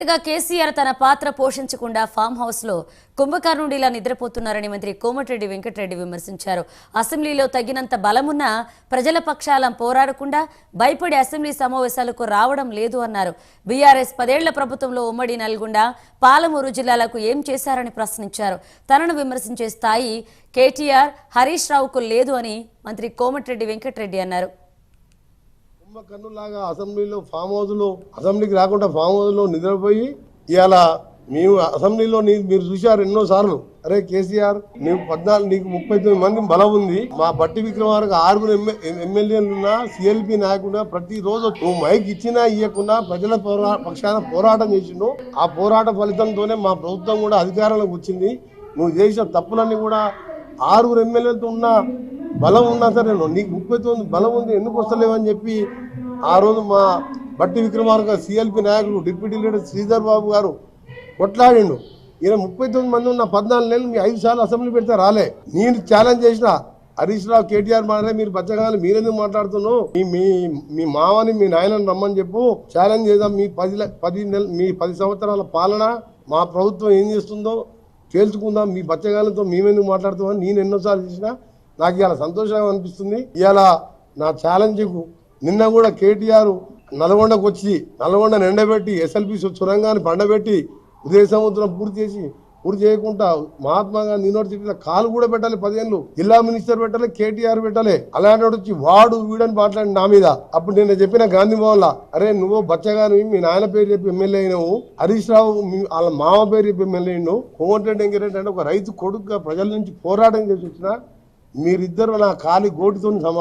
కేసీఆర్ తన పాత్ర పోషించకుండా farm house లో కుంభకర్ణుడిలా నిద్రపోతున్నారని మంత్రి కోమటిరెడ్డి వెంకటరెడ్డి విమర్శించారు. అసెంబ్లీలో తగినంత బలమున్నా ప్రజల పక్షాలం పోరాడకుండా భయపడి అసెంబ్లీ సమావేశాలకు రావడం లేదు అన్నారు. బీఆర్ఎస్ 10 ఏళ్ల ప్రభుత్వంలో ఉమ్మడి నల్గొండ, పాలమూరు జిల్లాలకు ఏం చేశారని ప్రశ్నించారు. తనను విమర్శించే స్థాయి కేటీఆర్, హరీష్ రావుకు లేదు అని మంత్రి కోమటిరెడ్డి వెంకటరెడ్డి అన్నారు. కన్నులాగా అసెంబ్లీలో ఫామ్ హౌస్లో అసెంబ్లీకి రాకుండా ఫామ్ హౌస్లో నిద్రపోయి ఇవాళ మేము అసెంబ్లీలో మీరు చూశారు ఎన్నోసార్లు. అరే కేసీఆర్ నీకు 14 నీకు 39 మంది బలం ఉంది. మా బట్టి విక్రమార్క 6 ఎమ్మెల్యేలున్నా సిఎల్పి నాయకున్నా ప్రతిరోజు నువ్వు మైక్ ఇచ్చినా ఇవ్వకుండా ప్రజల పక్షాన పోరాటం చేసిండు. ఆ పోరాట ఫలితంతోనే మా ప్రభుత్వం కూడా అధికారంలోకి వచ్చింది. నువ్వు చేసిన తప్పులన్నీ కూడా 6 ఎమ్మెల్యేలతో ఉన్న బలం ఉన్నా సరే నీకు 39 బలం ఉంది ఎందుకు వస్తలేవని చెప్పి ఆ రోజు మా బట్టి విక్రమార్క సిఎల్పి నాయకుడు డిప్యూటీ లీడర్ శ్రీధర్ బాబు గారు కొట్లాడిండు. ఈయన 39 మంది ఉన్న 14 నెలలు మీ 5 సార్లు అసెంబ్లీ పెడితే రాలే. నేను ఛాలెంజ్ చేసిన హరీష్ రావు కేటీఆర్ మాట్లాడే మీరు బచ్చగానే మీరెందుకు మాట్లాడుతున్నావు, మీ మావని మీ నాయనని రమ్మని చెప్పు, ఛాలెంజ్ చేద్దాం. మీ 10 సంవత్సరాల పాలన మా ప్రభుత్వం ఏం చేస్తుందో తేల్చుకుందాం, మీ బచ్చగాలతో మేమెందుకు మాట్లాడుతామని నేను ఎన్నోసార్లు చేసినా నాకు ఇవాళ సంతోషంగా అనిపిస్తుంది. ఇవాళ నా ఛాలెంజ్కు నిన్న కూడా కేటీఆర్ నల్గొండకు వచ్చి నల్గొండను ఎండబెట్టి ఎస్ఎల్పి సొరంగాన్ని పండబెట్టి ఉదయ సముద్రం పూర్తి చేయకుండా మహాత్మా గాంధీ యూనివర్సిటీలో కాలు కూడా పెట్టాలి. 10 ఏళ్ళు జిల్లా మినిస్టర్ పెట్టాలి, కేటీఆర్ పెట్టాలి. అలాంటి వచ్చి వాడు వీడని మాట్లాడి నా మీద. అప్పుడు నేను చెప్పిన గాంధీ భవన్లో, అరే నువ్వు బచ్చగాని మీ నాయన పేరు చెప్పి ఎమ్మెల్యే అయినావు, హరీష్ రావు వాళ్ళ మామ పేరు చెప్పి ఎమ్మెల్యే అయినావు, కోమటిరెడ్డి వెంకటరెడ్డి అంటే ఒక రైతు కొడుకుగా ప్రజల నుంచి పోరాటం చేసి వచ్చిన మీరిద్దరు నా కాలి గోటితో